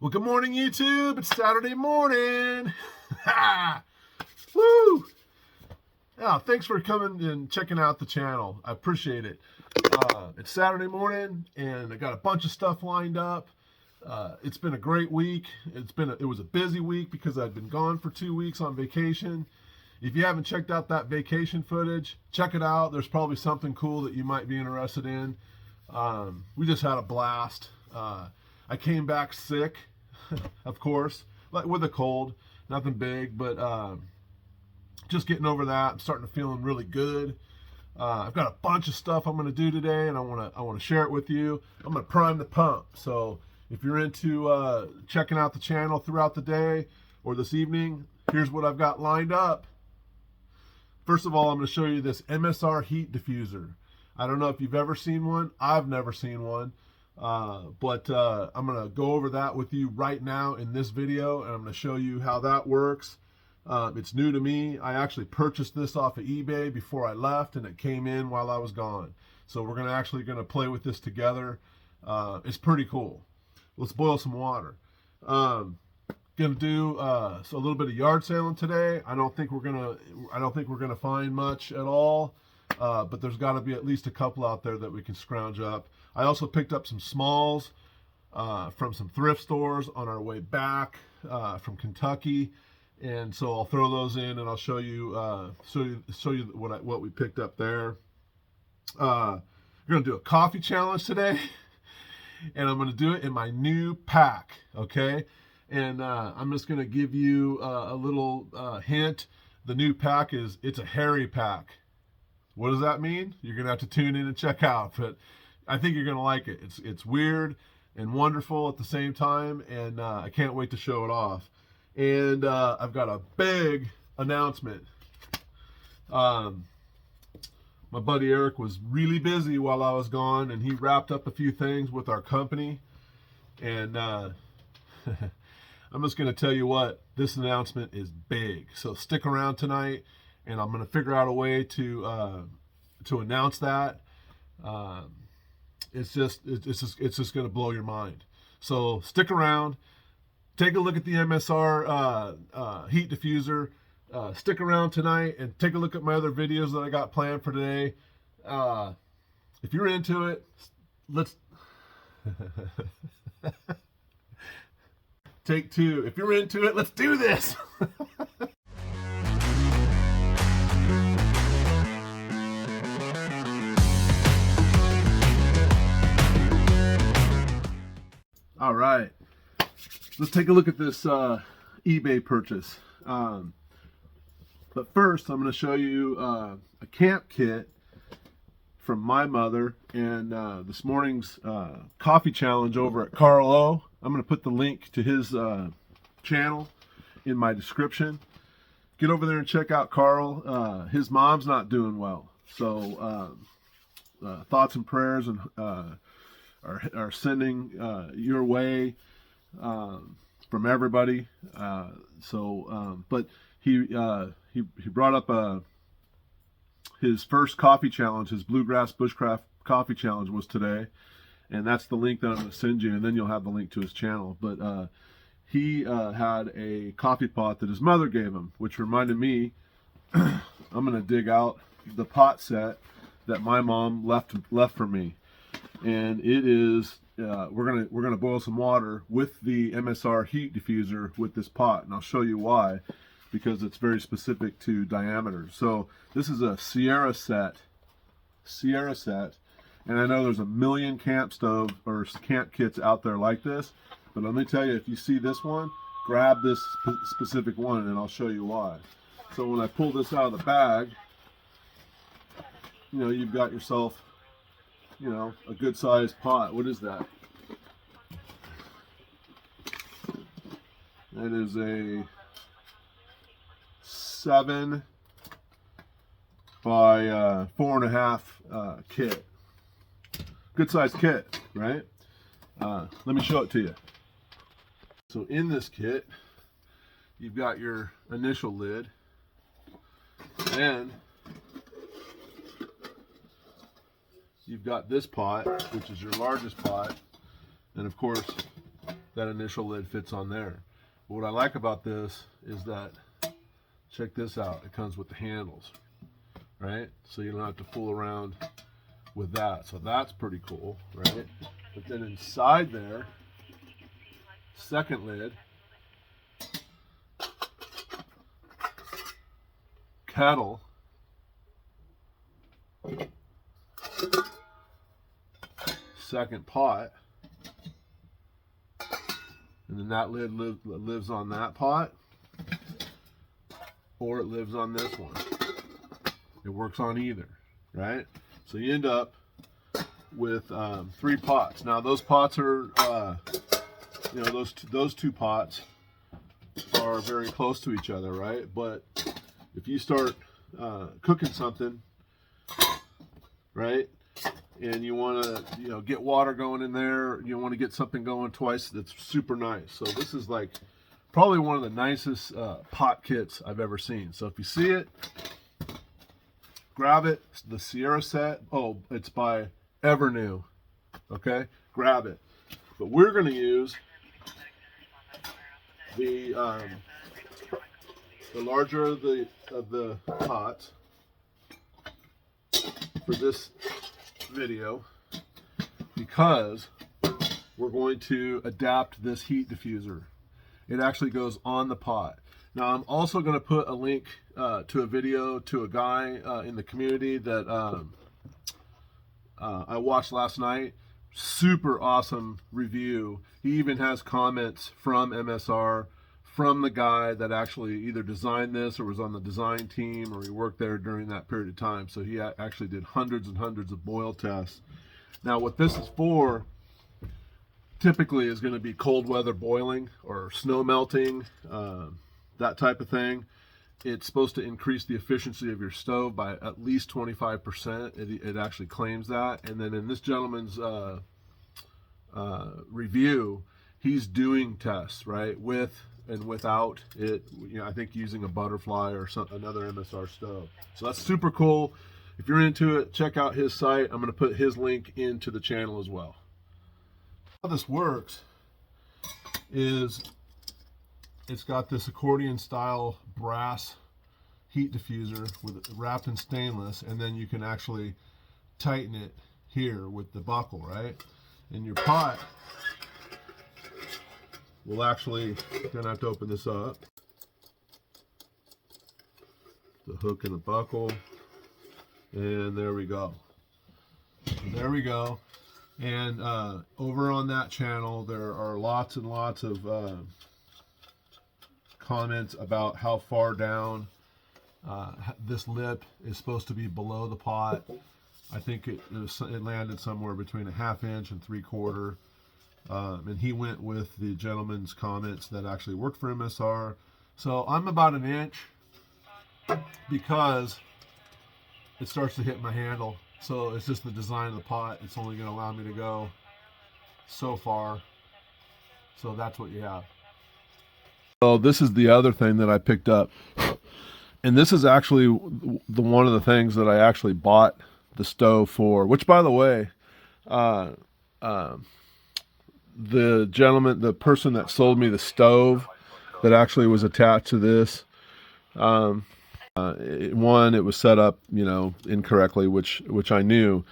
Well, good morning, YouTube. It's Saturday morning. Woo! Yeah, thanks for coming and checking out the channel. I appreciate it. It's Saturday morning, and I got a bunch of stuff lined up. It's been a great week. It was a busy week because I'd been gone for 2 weeks on vacation. If you haven't checked out that vacation footage, check it out. There's probably something cool that you might be interested in. We just had a blast. I came back sick, of course, like with a cold, nothing big, but just getting over that. I'm starting to feeling really good. I've got a bunch of stuff I'm going to do today, and I want to share it with you. I'm going to prime the pump. So if you're into checking out the channel throughout the day or this evening, here's what I've got lined up. First of all, I'm going to show you this MSR Heat Diffuser. I don't know if you've ever seen one. I've never seen one. But I'm going to go over that with you right now in this video, and I'm going to show you how that works. It's new to me. I actually purchased this off of eBay before I left, and it came in while I was gone. So we're actually going to play with this together. It's pretty cool. Let's boil some water. Going to do a little bit of yard sailing today. I don't think we're gonna find much at all. But there's got to be at least a couple out there that we can scrounge up. I also picked up some smalls from some thrift stores on our way back from Kentucky, and so I'll throw those in and I'll show you what we picked up there. We're gonna do a coffee challenge today, and I'm gonna do it in my new pack. Okay, and I'm just gonna give you a little hint. The new pack it's a hairy pack. What does that mean? You're going to have to tune in and check out, but I think you're going to like it. It's weird and wonderful at the same time, and I can't wait to show it off. And I've got a big announcement. My buddy Eric was really busy while I was gone, and he wrapped up a few things with our company. And I'm just going to tell you what, this announcement is big. So stick around tonight, and I'm going to figure out a way to announce that. It's just going to blow your mind. So stick around. Take a look at the MSR Heat Diffuser. Stick around tonight and take a look at my other videos that I got planned for today. If you're into it, let's take two. If you're into it, let's do this. All right, let's take a look at this eBay purchase. But first, I'm going to show you a camp kit from my mother and this morning's coffee challenge over at Karl. I'm going to put the link to his channel in my description. Get over there and check out Karl. His mom's not doing well, so thoughts and prayers and are sending your way from everybody. But he brought up his first coffee challenge. His Bluegrass Bushcraft coffee challenge was today, and that's the link that I'm going to send you, and then you'll have the link to his channel. But he had a coffee pot that his mother gave him, which reminded me. I'm going to dig out the pot set that my mom left for me. And it is we're gonna boil some water with the MSR Heat Diffuser with this pot, and I'll show you why, because it's very specific to diameter. So this is a Sierra set, and I know there's a million camp stove or camp kits out there like this, but let me tell you, if you see this one, grab this specific one, and I'll show you why. So when I pull this out of the bag, you know, you've got yourself, you know, a good sized pot. What is that? That is a 7 by 4.5 kit. Good sized kit, right? Let me show it to you. So in this kit, you've got your initial lid, and you've got this pot, which is your largest pot, and of course that initial lid fits on there. But what I like about this is that, check this out, it comes with the handles, right? So you don't have to fool around with that. So that's pretty cool, right? But then inside there, second lid, kettle, second pot, and then that lid lives on that pot, or it lives on this one. It works on either, right? So you end up with 3 pots. Now those pots are, you know, those two pots are very close to each other, right? But if you start cooking something, right, and you want to, you know, get water going in there, you want to get something going twice, that's super nice. So this is like probably one of the nicest pot kits I've ever seen. So if you see it, grab it. The Sierra set, oh, it's by Evernew, okay? Grab it. But we're going to use the larger of the pots for this video, because we're going to adapt this heat diffuser. It actually goes on the pot. Now I'm also going to put a link to a video to a guy in the community that I watched last night. Super awesome review. He even has comments from MSR, from the guy that actually either designed this or was on the design team, or he worked there during that period of time. So he actually did hundreds and hundreds of boil tests. Now what this is for typically is going to be cold weather boiling or snow melting, that type of thing. It's supposed to increase the efficiency of your stove by at least 25%. It actually claims that. And then in this gentleman's review, he's doing tests, right, with and without it, you know, I think using a butterfly or another MSR stove. So that's super cool. If you're into it, check out his site. I'm going to put his link into the channel as well. How this works is it's got this accordion style brass heat diffuser wrapped in stainless, and then you can actually tighten it here with the buckle, right? And your pot will actually, gonna have to open this up, the hook and the buckle, and there we go. There we go. And over on that channel there are lots and lots of comments about how far down this lip is supposed to be below the pot. I think it landed somewhere between 1/2 inch and 3/4. And he went with the gentleman's comments that actually worked for MSR. So I'm about 1 inch because it starts to hit my handle. So it's just the design of the pot. It's only going to allow me to go so far. So that's what you have. So this is the other thing that I picked up. And this is actually one of the things that I actually bought the stove for, which, by the way, the gentleman, the person that sold me the stove that actually was attached to this, it was set up, you know, incorrectly, which I knew,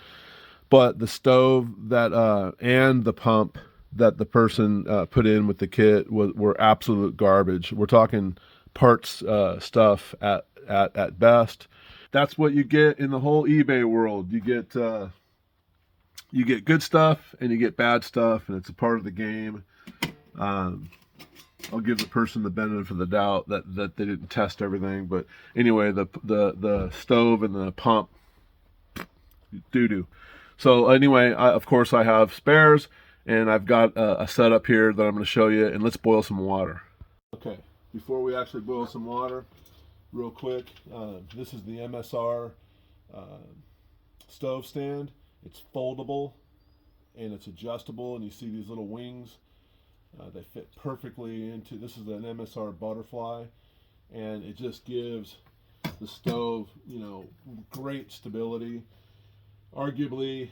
but the stove that and the pump that the person put in with the kit were absolute garbage. We're talking parts stuff at best. That's what you get in the whole eBay world. You get good stuff and you get bad stuff, and it's a part of the game. I'll give the person the benefit of the doubt that they didn't test everything, but anyway, the stove and the pump, doo-doo. So anyway, of course I have spares, and I've got a setup here that I'm going to show you, and let's boil some water. Okay, before we actually boil some water, real quick, this is the MSR stove stand. It's foldable and it's adjustable, and you see these little wings. They fit perfectly into, this is an MSR butterfly, and it just gives the stove, you know, great stability. Arguably,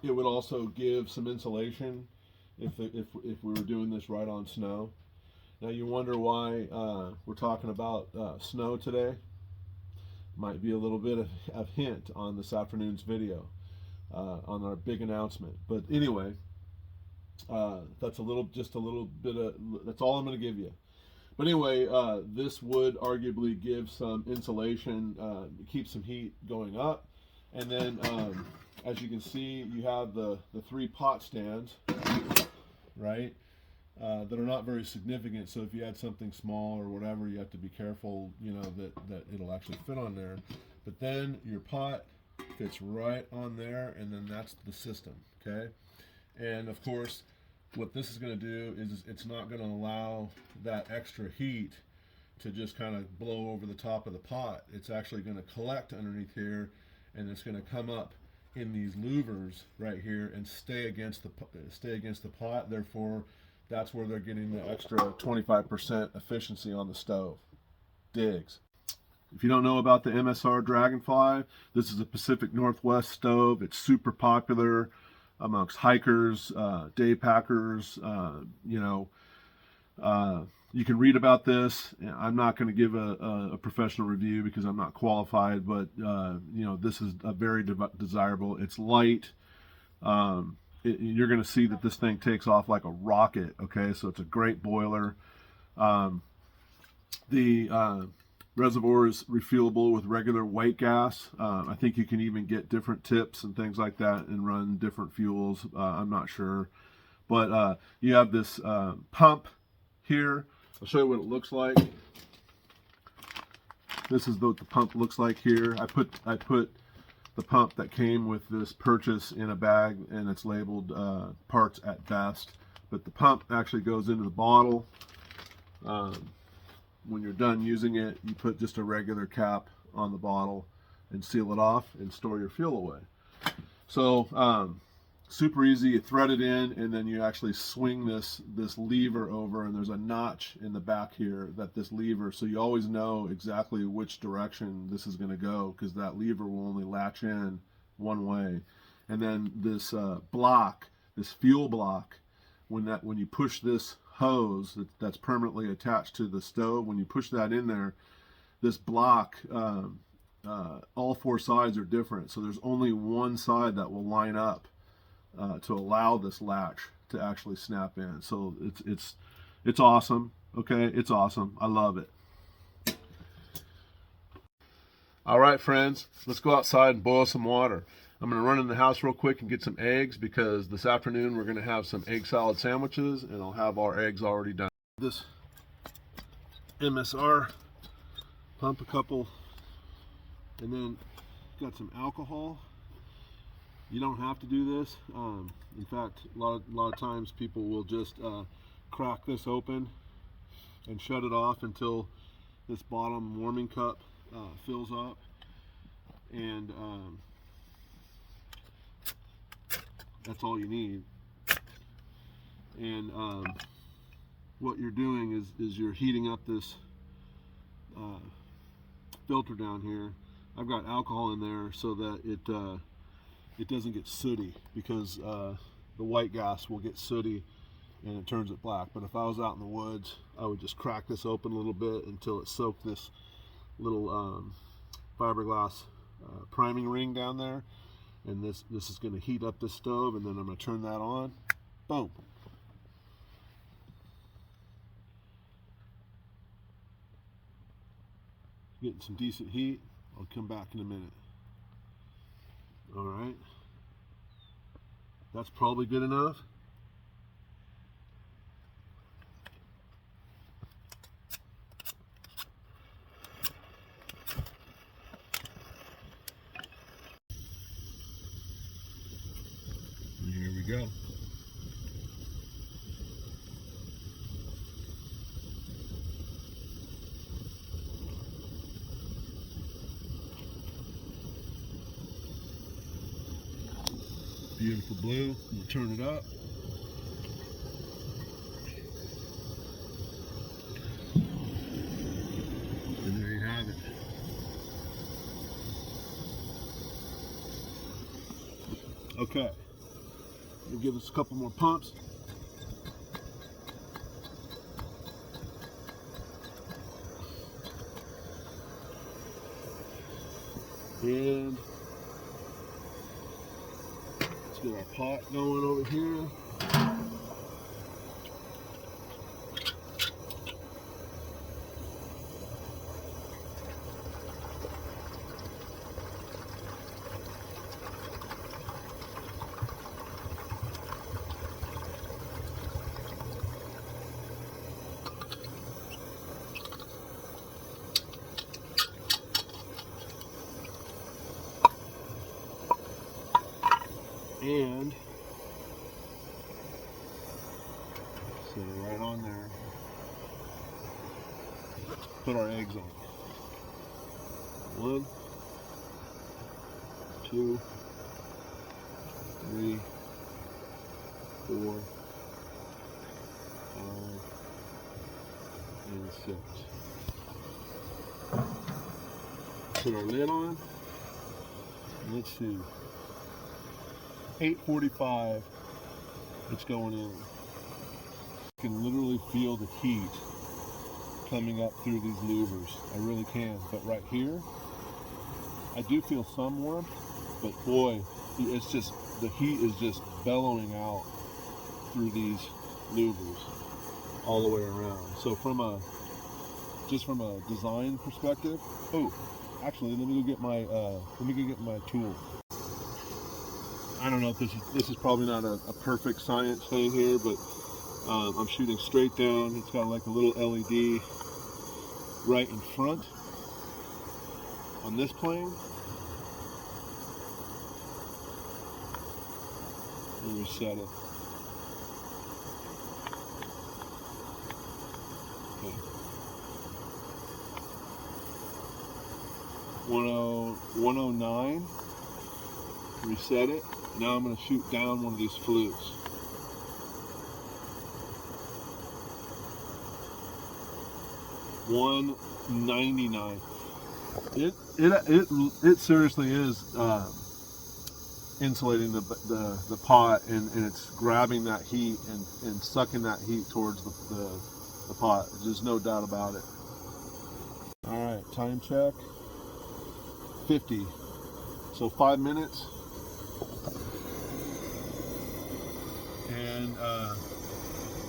it would also give some insulation if we were doing this right on snow. Now you wonder why we're talking about snow today. Might be a little bit of hint on this afternoon's video on our big announcement. But anyway, that's just a little bit of, that's all I'm going to give you. But anyway, this would arguably give some insulation, keep some heat going up. And then, as you can see, you have the 3 pot stands, right, that are not very significant. So if you had something small or whatever, you have to be careful, you know, that it'll actually fit on there. But then your pot fits right on there, and then that's the system, okay? And of course, what this is going to do is it's not going to allow that extra heat to just kind of blow over the top of the pot. It's actually going to collect underneath here, and it's going to come up in these louvers right here and stay against the pot. Therefore, that's where they're getting the extra 25% efficiency on the stove. Digs. If you don't know about the MSR Dragonfly, this is a Pacific Northwest stove. It's super popular amongst hikers, day packers. You know, you can read about this. I'm not going to give a professional review because I'm not qualified, but you know, this is a very desirable. It's light. You're going to see that this thing takes off like a rocket. Okay, so it's a great boiler. The reservoir is refuelable with regular white gas. I think you can even get different tips and things like that and run different fuels. I'm not sure. But you have this pump here. I'll show you what it looks like. This is what the pump looks like here. I put the pump that came with this purchase in a bag, and it's labeled parts at best. But the pump actually goes into the bottle. When you're done using it, you put just a regular cap on the bottle and seal it off and store your fuel away. So super easy. You thread it in, and then you actually swing this lever over, and there's a notch in the back here that this lever, so you always know exactly which direction this is going to go, because that lever will only latch in one way. And then this block, this fuel block, when you push this hose that's permanently attached to the stove, when you push that in there, this block, all 4 sides are different, so there's only one side that will line up to allow this latch to actually snap in. So it's awesome. Okay, it's awesome. I love it. All right, friends, let's go outside and boil some water. I'm going to run in the house real quick and get some eggs, because this afternoon we're going to have some egg salad sandwiches, and I'll have our eggs already done. This MSR, pump a couple, and then got some alcohol. You don't have to do this. In fact, a lot of times people will just crack this open and shut it off until this bottom warming cup fills up, and that's all you need. And what you're doing is you're heating up this filter down here. I've got alcohol in there so that it doesn't get sooty, because the white gas will get sooty and it turns it black. But if I was out in the woods, I would just crack this open a little bit until it soaked this little fiberglass priming ring down there. And this is going to heat up this stove, and then I'm going to turn that on. Boom. Getting some decent heat. I'll come back in a minute. All right. That's probably good enough. Here we go. Beautiful blue. We'll turn it up. And there you have it. Okay. We'll give this a couple more pumps. And let's get our pot going over here. And set it right on there. Put our eggs on. 1, 2, 3, 4, 5, and 6. Put our lid on. Let's see. 8:45, it's going in. You can literally feel the heat coming up through these louvers. I really can. But right here, I do feel some warmth, but boy, it's just, the heat is just bellowing out through these louvers all the way around. So just from a design perspective, oh, actually, let me go get my tool. I don't know if this is probably not a perfect science thing here, but I'm shooting straight down. It's got like a little LED right in front on this plane. And reset it. Okay. 109. Reset it. Now I'm going to shoot down one of these flutes. $199. It seriously is insulating the pot, and it's grabbing that heat and sucking that heat towards the pot. There's no doubt about it. All right, time check. 50. So 5 minutes. And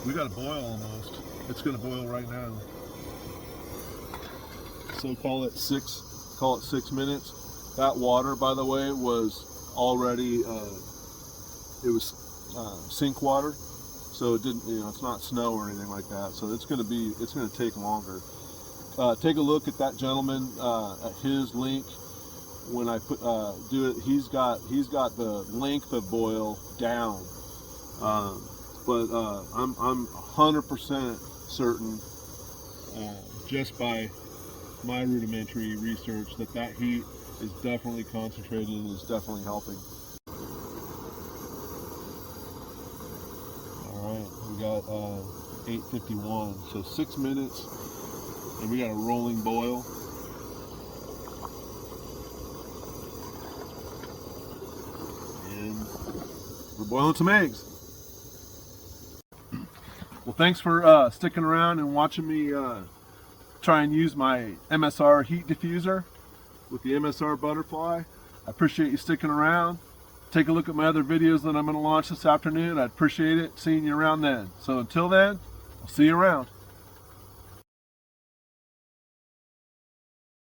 we got a boil almost. It's going to boil right now. So call it 6 minutes. That water, by the way, was already sink water, so it didn't, it's not snow or anything like that. So it's going to take longer. Take a look at that gentleman at his link. When I do it, he's got the length of boil down. But I'm 100% certain, just by my rudimentary research, that heat is definitely concentrated and is definitely helping. All right, we got 8:51, so 6 minutes, and we got a rolling boil. And we're boiling some eggs. Well, thanks for sticking around and watching me try and use my MSR heat diffuser with the MSR butterfly. I appreciate you sticking around. Take a look at my other videos that I'm going to launch this afternoon. I'd appreciate it seeing you around then. So until then, I'll see you around.